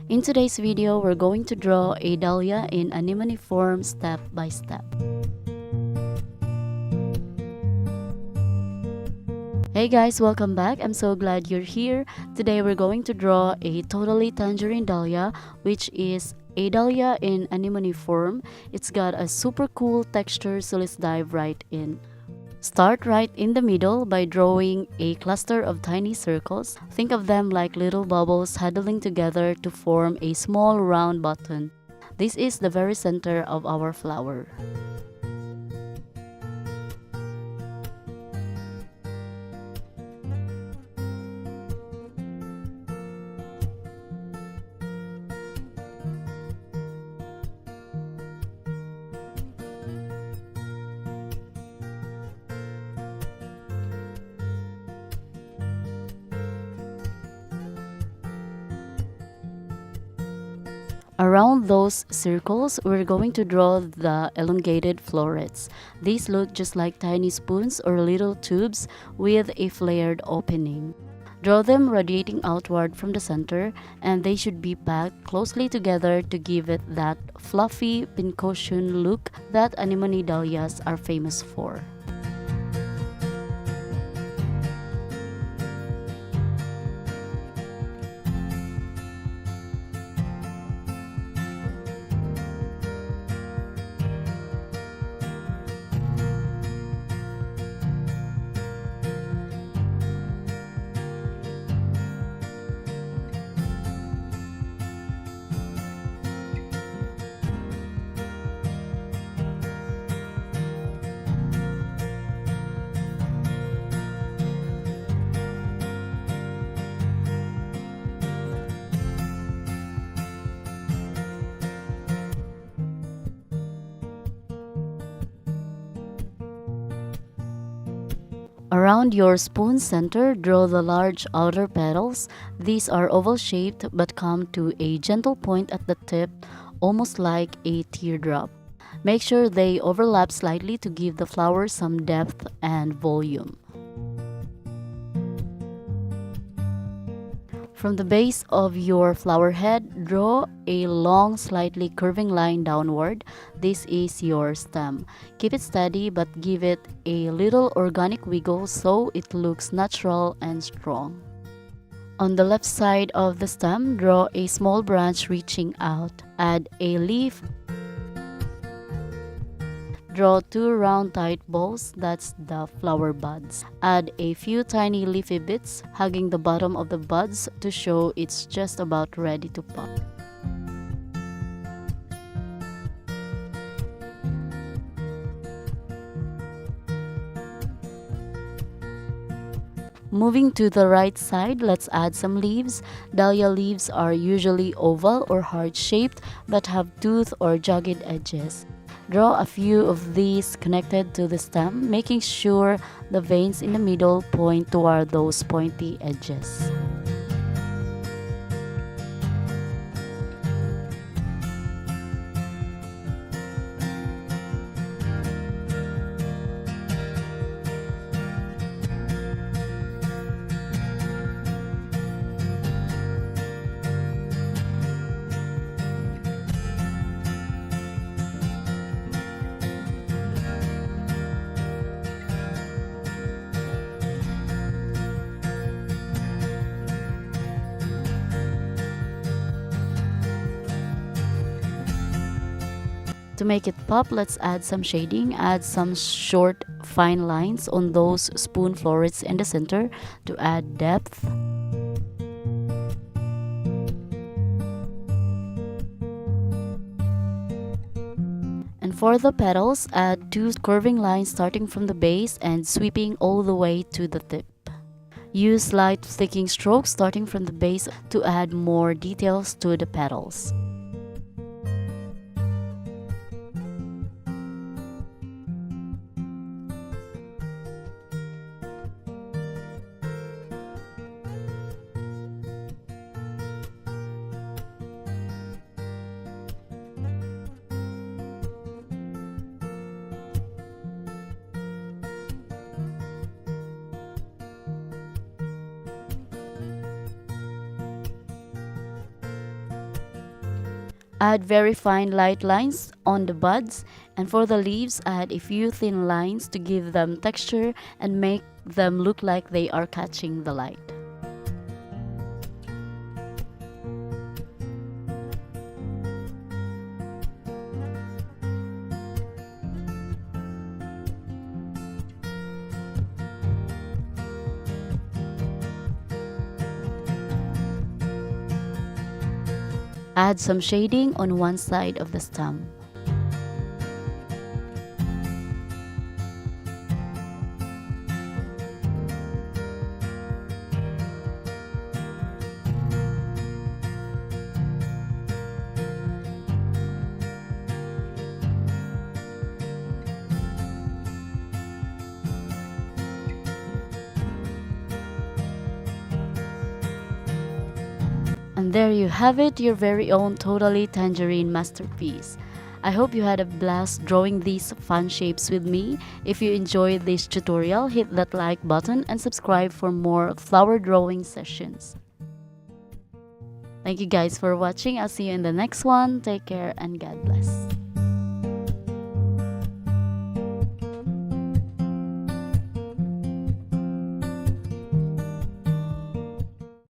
In today's video, we're going to draw a dahlia in anemone form step by step. Hey guys, welcome back. I'm so glad you're here. Today we're going to draw a totally tangerine dahlia, which is a dahlia in anemone form. It's got a super cool texture, so let's dive right in. Start right in the middle by drawing a cluster of tiny circles. Think of them like little bubbles huddling together to form a small round button. This is the very center of our flower. Around those circles, we're going to draw the elongated florets. These look just like tiny spoons or little tubes with a flared opening. Draw them radiating outward from the center, and they should be packed closely together to give it that fluffy pincushion look that anemone dahlias are famous for. Around your spoon center, draw the large outer petals. These are oval-shaped but come to a gentle point at the tip, almost like a teardrop. Make sure they overlap slightly to give the flower some depth and volume. From the base of your flower head, draw a long, slightly curving line downward. This is your stem. Keep it steady but give it a little organic wiggle so it looks natural and strong. On the left side of the stem, draw a small branch reaching out. Add a leaf. Draw 2 round tight balls, that's the flower buds. Add a few tiny leafy bits, hugging the bottom of the buds to show it's just about ready to pop. Moving to the right side, let's add some leaves. Dahlia leaves are usually oval or heart-shaped but have toothed or jagged edges. Draw a few of these connected to the stem, making sure the veins in the middle point toward those pointy edges. To make it pop, let's add some shading. Add some short, fine lines on those spoon florets in the center to add depth. And for the petals, add 2 curving lines starting from the base and sweeping all the way to the tip. Use light flicking strokes starting from the base to add more details to the petals. Add very fine light lines on the buds, and for the leaves, add a few thin lines to give them texture and make them look like they are catching the light. Add some shading on one side of the stem. And there you have it, your very own totally tangerine masterpiece. I hope you had a blast drawing these fun shapes with me. If you enjoyed this tutorial, hit that like button and subscribe for more flower drawing sessions. Thank you guys for watching. I'll see you in the next one. Take care and God bless.